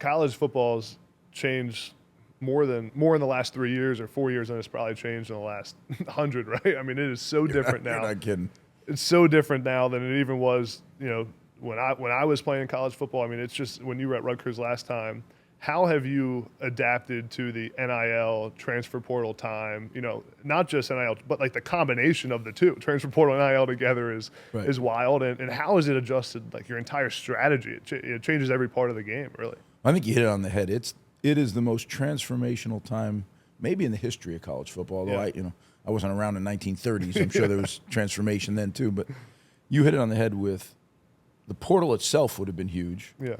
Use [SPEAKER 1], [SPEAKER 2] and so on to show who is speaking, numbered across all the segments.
[SPEAKER 1] college football's changed more in the last 3 years or 4 years than it's probably changed in the last 100, right? I mean, it is so different now.
[SPEAKER 2] You're not kidding.
[SPEAKER 1] It's so different now than it even was, when I was playing college football. I mean, it's just when you were at Rutgers last time. How have you adapted to the NIL transfer portal time? Not just NIL, but like the combination of the two, transfer portal and NIL together is wild. And how has it adjusted like your entire strategy? It changes every part of the game, really.
[SPEAKER 2] I think you hit it on the head. It is the most transformational time maybe in the history of college football. Although I wasn't around in 1930s. I'm sure there was transformation then too. But you hit it on the head with the portal itself would have been huge.
[SPEAKER 1] Yeah.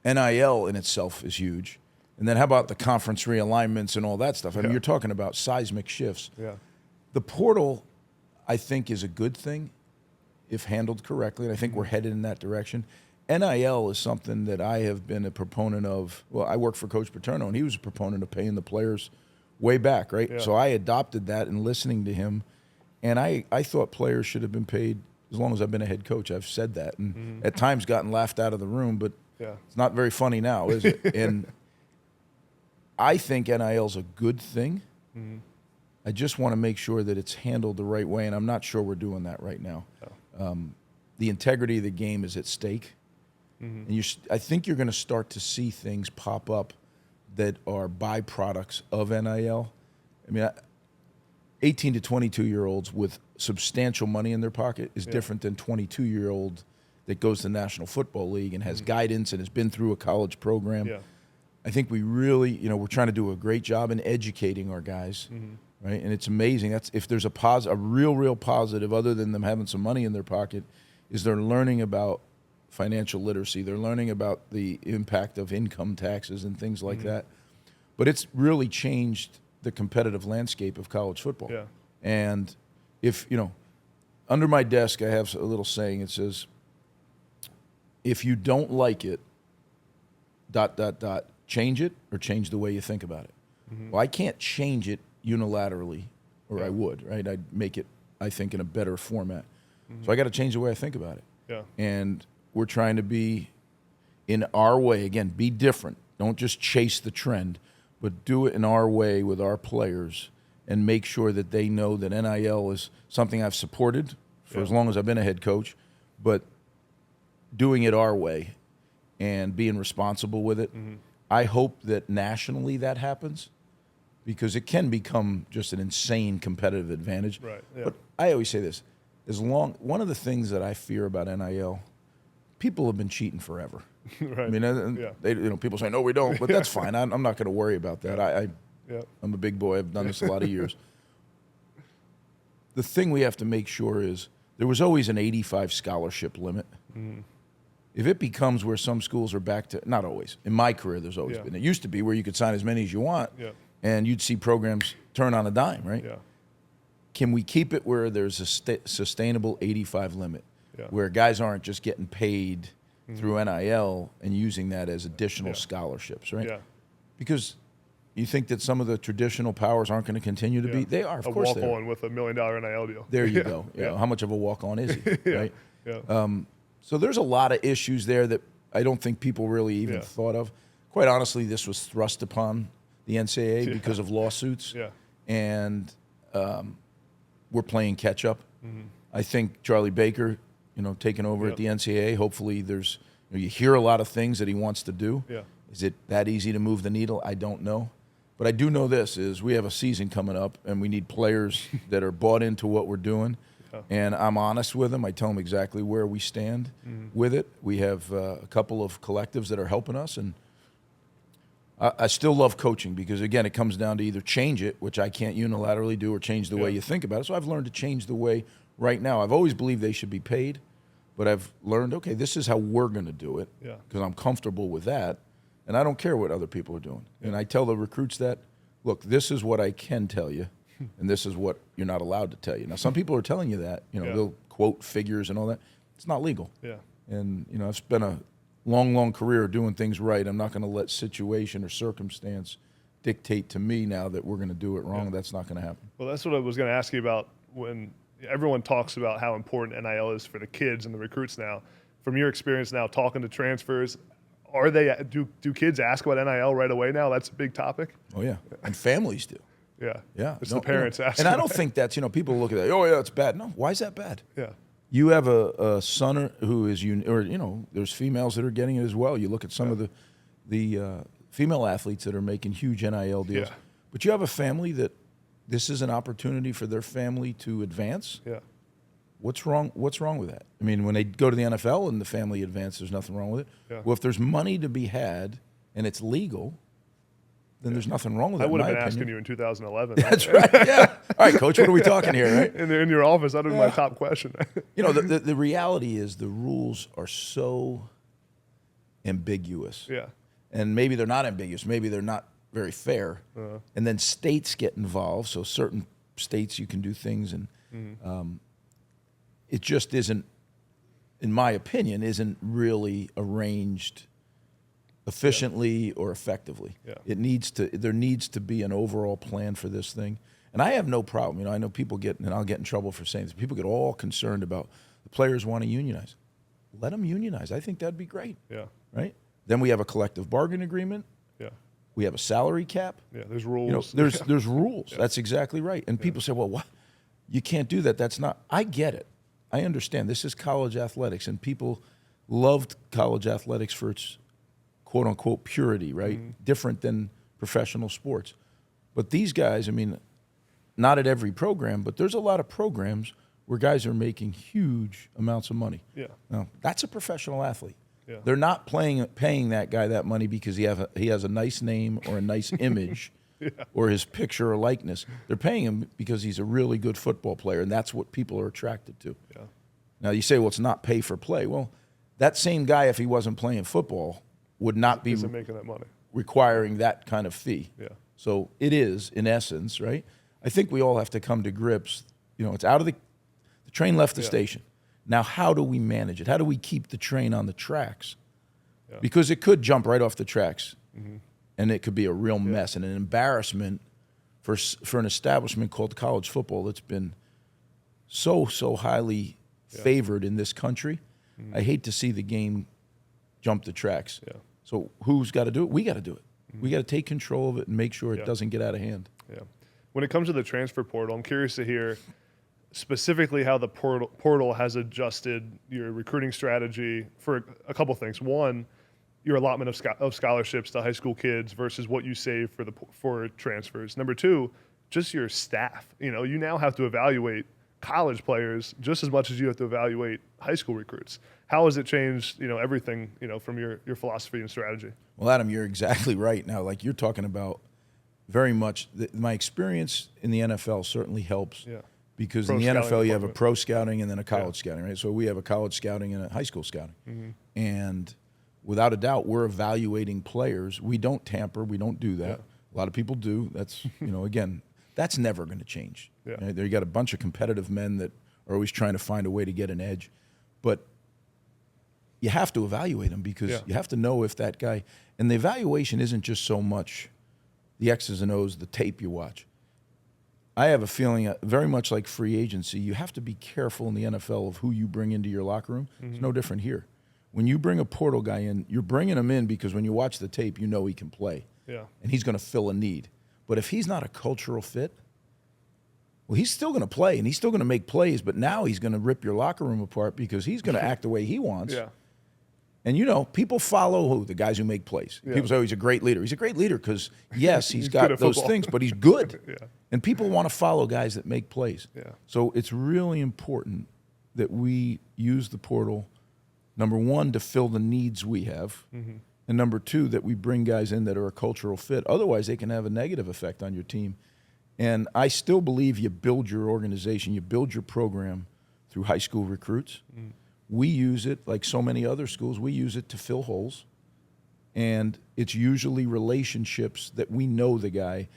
[SPEAKER 2] NIL in itself is huge. And then how about the conference realignments and all that stuff? I mean, you're talking about seismic shifts.
[SPEAKER 1] Yeah.
[SPEAKER 2] The portal, I think, is a good thing if handled correctly, and I think we're headed in that direction. NIL is something that I have been a proponent of. Well, I worked for Coach Paterno, and he was a proponent of paying the players way back, right?
[SPEAKER 1] Yeah.
[SPEAKER 2] So I adopted that and listening to him, and I thought players should have been paid as long as I've been a head coach. I've said that, and at times gotten laughed out of the room, but it's not very funny now, is it? And I think NIL is a good thing. I just want to make sure that it's handled the right way, and I'm not sure we're doing that right now. The integrity of the game is at stake, and I think you're going to start to see things pop up that are byproducts of NIL. I mean, 18 to 22-year-olds with substantial money in their pocket is different than 22-year-old that goes to the National Football League and has guidance and has been through a college program.
[SPEAKER 1] Yeah.
[SPEAKER 2] I think we really, we're trying to do a great job in educating our guys, right? And it's amazing. That's if there's a real positive, other than them having some money in their pocket, is they're learning about financial literacy. They're learning about the impact of income taxes and things like that. But it's really changed the competitive landscape of college football.
[SPEAKER 1] Yeah.
[SPEAKER 2] And if, under my desk I have a little saying. It says, if you don't like it, ... change it or change the way you think about it. Well, I can't change it unilaterally, or I would, right? I'd make it, I think, in a better format. So I got to change the way I think about it.
[SPEAKER 1] Yeah.
[SPEAKER 2] And we're trying to be in our way. Again, be different. Don't just chase the trend, but do it in our way with our players and make sure that they know that NIL is something I've supported for as long as I've been a head coach, but doing it our way and being responsible with it. I hope that nationally that happens, because it can become just an insane competitive advantage.
[SPEAKER 1] Right. Yeah.
[SPEAKER 2] But I always say this, one of the things that I fear about NIL, people have been cheating forever.
[SPEAKER 1] Right.
[SPEAKER 2] I mean, people say, no, we don't, but that's fine. I'm not going to worry about that. I'm a big boy. I've done this a lot of years. The thing we have to make sure is there was always an 85 scholarship limit. If it becomes where some schools are back to, not always, in my career there's always been. It used to be where you could sign as many as you want, and you'd see programs turn on a dime, right?
[SPEAKER 1] Yeah.
[SPEAKER 2] Can we keep it where there's a sustainable 85 limit, where guys aren't just getting paid through NIL and using that as additional scholarships, right?
[SPEAKER 1] Yeah.
[SPEAKER 2] Because you think that some of the traditional powers aren't going to continue to be? They are, of course they are.
[SPEAKER 1] A walk-on with $1 million NIL deal.
[SPEAKER 2] There you go. How much of a walk-on is he, right?
[SPEAKER 1] Yeah.
[SPEAKER 2] So there's a lot of issues there that I don't think people really even thought of. Quite honestly, this was thrust upon the NCAA because of lawsuits, and we're playing catch-up. I think Charlie Baker, taking over at the NCAA, hopefully there's, you hear a lot of things that he wants to do.
[SPEAKER 1] Yeah.
[SPEAKER 2] Is it that easy to move the needle? I don't know. But I do know this, is we have a season coming up, and we need players that are bought into what we're doing. And I'm honest with them. I tell them exactly where we stand with it. We have a couple of collectives that are helping us, and I still love coaching because, again, it comes down to either change it, which I can't unilaterally do, or change the way you think about it. So I've learned to change the way right now. I've always believed they should be paid, but I've learned, okay, this is how we're going to do it because I'm comfortable with that, and I don't care what other people are doing. And I tell the recruits that, look, this is what I can tell you, and this is what you're not allowed to tell you. Now, some people are telling you that, they'll quote figures and all that. It's not legal.
[SPEAKER 1] Yeah.
[SPEAKER 2] And, I've spent a long career doing things right. I'm not going to let situation or circumstance dictate to me now that we're going to do it wrong. That's not going to happen.
[SPEAKER 1] Well, that's what I was going to ask you about. When everyone talks about how important NIL is for the kids and the recruits now, from your experience now talking to transfers, are they do kids ask about NIL right away now? That's a big topic.
[SPEAKER 2] Oh yeah, and families do.
[SPEAKER 1] Yeah,
[SPEAKER 2] Yeah,
[SPEAKER 1] it's the parents asking.
[SPEAKER 2] And I don't think that's people look at that. Oh yeah, it's bad. No, why is that bad?
[SPEAKER 1] Yeah,
[SPEAKER 2] you have a son who is there's females that are getting it as well. You look at some of the female athletes that are making huge NIL deals.
[SPEAKER 1] Yeah.
[SPEAKER 2] But you have a family that this is an opportunity for their family to advance.
[SPEAKER 1] Yeah.
[SPEAKER 2] What's wrong with that? I mean, when they go to the NFL and the family advance, there's nothing wrong with it.
[SPEAKER 1] Yeah.
[SPEAKER 2] Well, if there's money to be had and it's legal, then there's nothing wrong with it.
[SPEAKER 1] I would have been
[SPEAKER 2] opinion.
[SPEAKER 1] asking you in 2011.
[SPEAKER 2] That's right. Yeah. All right, Coach. What are we talking here? Right.
[SPEAKER 1] In your office, that would have been my top question.
[SPEAKER 2] The reality is the rules are so ambiguous.
[SPEAKER 1] Yeah.
[SPEAKER 2] And maybe they're not ambiguous. Maybe they're not very fair. And then states get involved. So certain states you can do things, and it just isn't, in my opinion, isn't really arranged efficiently or effectively.
[SPEAKER 1] Yeah.
[SPEAKER 2] There needs to be an overall plan for this thing. And I have no problem. I know people and I'll get in trouble for saying this, people get all concerned about the players want to unionize. Let them unionize. I think that'd be great.
[SPEAKER 1] Yeah.
[SPEAKER 2] Right? Then we have a collective bargain agreement.
[SPEAKER 1] Yeah.
[SPEAKER 2] We have a salary cap.
[SPEAKER 1] Yeah, there's rules.
[SPEAKER 2] There's rules. Yeah. That's exactly right. And people say, well, what? You can't do that. That's not. I get it. I understand. This is college athletics, and people loved college athletics for its quote-unquote purity, right? Different than professional sports. But these guys, I mean, not at every program, but there's a lot of programs where guys are making huge amounts of money.
[SPEAKER 1] Yeah.
[SPEAKER 2] Now, that's a professional athlete.
[SPEAKER 1] Yeah.
[SPEAKER 2] They're not paying that guy that money because he has a nice name or a nice image or his picture or likeness. They're paying him because he's a really good football player, and that's what people are attracted to.
[SPEAKER 1] Yeah.
[SPEAKER 2] Now, you say, well, it's not pay for play. Well, that same guy, if he wasn't playing football, would not be
[SPEAKER 1] Isn't making that money.
[SPEAKER 2] requiring that kind of fee.
[SPEAKER 1] Yeah.
[SPEAKER 2] So it is, in essence, right? I think we all have to come to grips. It's out of the train left the station. Now, how do we manage it? How do we keep the train on the tracks? Yeah. Because it could jump right off the tracks, and it could be a real mess and an embarrassment for an establishment called college football that's been so highly favored in this country. I hate to see the game jump the tracks.
[SPEAKER 1] Yeah.
[SPEAKER 2] So who's got to do it? We got to do it. We got to take control of it and make sure it doesn't get out of hand.
[SPEAKER 1] Yeah. When it comes to the transfer portal, I'm curious to hear specifically how the portal has adjusted your recruiting strategy for a couple things. One, your allotment of scholarships to high school kids versus what you save for transfers. Number two, just your staff. You now have to evaluate college players just as much as you have to evaluate high school recruits. How has it changed, everything, from your philosophy and strategy?
[SPEAKER 2] Well, Adam, you're exactly right. Now, like you're talking about very much, my experience in the NFL certainly helps.
[SPEAKER 1] Yeah.
[SPEAKER 2] Because
[SPEAKER 1] Pro
[SPEAKER 2] in the NFL,
[SPEAKER 1] scouting
[SPEAKER 2] you have a
[SPEAKER 1] department.
[SPEAKER 2] pro scouting and then a college scouting, right? So we have a college scouting and a high school scouting. And without a doubt, we're evaluating players. We don't tamper. We don't do that.
[SPEAKER 1] Yeah.
[SPEAKER 2] A lot of people do. That's, again, that's never going to change.
[SPEAKER 1] Yeah.
[SPEAKER 2] Right? You got a bunch of competitive men that are always trying to find a way to get an edge. But you have to evaluate them because you have to know if that guy, and the evaluation isn't just so much the X's and O's, the tape you watch. I have a feeling, very much like free agency, you have to be careful in the NFL of who you bring into your locker room. It's no different here. When you bring a portal guy in, you're bringing him in because when you watch the tape, you know he can play.
[SPEAKER 1] Yeah.
[SPEAKER 2] And he's going to fill a need. But if he's not a cultural fit, well, he's still going to play and he's still going to make plays, but now he's going to rip your locker room apart because he's going to act the way he wants.
[SPEAKER 1] Yeah.
[SPEAKER 2] And, people follow who? The guys who make plays.
[SPEAKER 1] Yeah.
[SPEAKER 2] People say, oh, he's a great leader. He's a great leader because, yes, he's
[SPEAKER 1] good
[SPEAKER 2] got
[SPEAKER 1] at
[SPEAKER 2] those
[SPEAKER 1] football.
[SPEAKER 2] things, but he's good.
[SPEAKER 1] Yeah.
[SPEAKER 2] And people want to follow guys that make plays.
[SPEAKER 1] Yeah.
[SPEAKER 2] So it's really important that we use the portal, number one, to fill the needs we have, and number two, that we bring guys in that are a cultural fit. Otherwise, they can have a negative effect on your team. And I still believe you build your organization, you build your program through high school recruits. We use it, like so many other schools, we use it to fill holes. And it's usually relationships that we know the guy,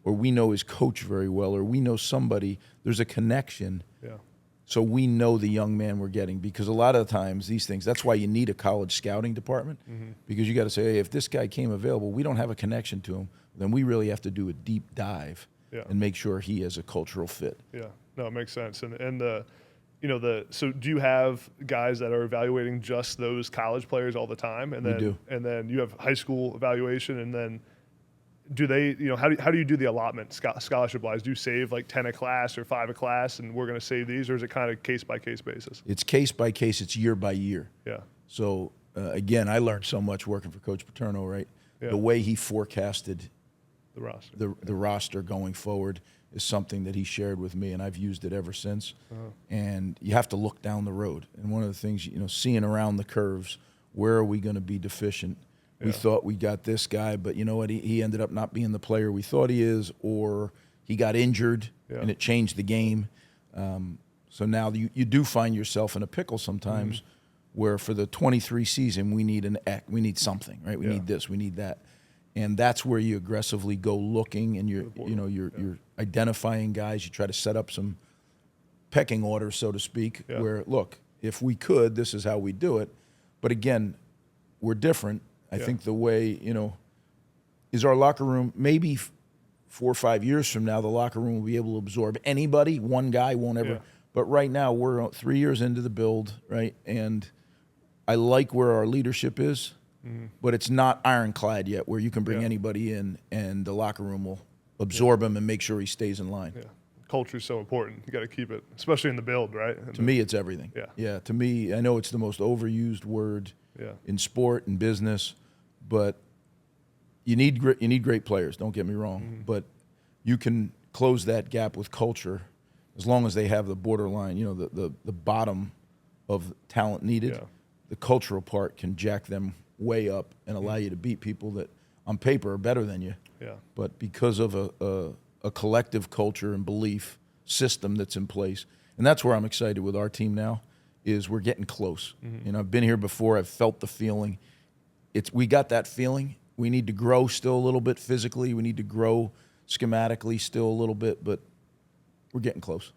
[SPEAKER 2] or we know his coach very well, or we know somebody, there's a connection.
[SPEAKER 1] Yeah.
[SPEAKER 2] So we know the young man we're getting, because a lot of times these things, that's why you need a college scouting department, because you got to say, hey, if this guy came available, we don't have a connection to him, then we really have to do a deep dive and make sure he is a cultural fit.
[SPEAKER 1] Yeah, no, it makes sense. And so do you have guys that are evaluating just those college players all the time, and
[SPEAKER 2] We
[SPEAKER 1] then
[SPEAKER 2] do.
[SPEAKER 1] and then you have high school evaluation, and then do they, how do you do the allotment scholarship wise? Do you save like 10 a class or 5 a class, and we're going to save these, or is it kind of case by case basis?
[SPEAKER 2] It's case by case. It's year by year.
[SPEAKER 1] Yeah.
[SPEAKER 2] So again, I learned so much working for Coach Paterno, right?
[SPEAKER 1] Yeah.
[SPEAKER 2] The way he forecasted
[SPEAKER 1] The roster.
[SPEAKER 2] the roster going forward is something that he shared with me, and I've used it ever since. And you have to look down the road. And one of the things, seeing around the curves, where are we going to be deficient? We thought we got this guy, but you know what? He ended up not being the player we thought he is, or he got injured, and it changed the game. So now you do find yourself in a pickle sometimes, where for the 23 season we need we need something, right? We need this, we need that. And that's where you aggressively go looking, and you're identifying guys. You try to set up some pecking order, so to speak, where, look, if we could, this is how we do it. But again, we're different. I think the way, is our locker room, maybe 4 or 5 years from now, the locker room will be able to absorb anybody. One guy won't ever. But right now, we're 3 years into the build, right? And I like where our leadership is. But it's not ironclad yet, where you can bring anybody in and the locker room will absorb him and make sure he stays in line.
[SPEAKER 1] Yeah. Culture is so important. You got to keep it, especially in the build, right?
[SPEAKER 2] To me, it's everything. Yeah. To me, I know it's the most overused word in sport and business, but you need great players. Don't get me wrong, but you can close that gap with culture as long as they have the borderline, the bottom of talent needed. The cultural part can jack them way up and allow you to beat people that on paper are better than you. But because of a collective culture and belief system that's in place, and that's where I'm excited with our team now, is we're getting close. I've been here before. I've felt the feeling. We got that feeling. We need to grow still a little bit physically. We need to grow schematically still a little bit, but we're getting close.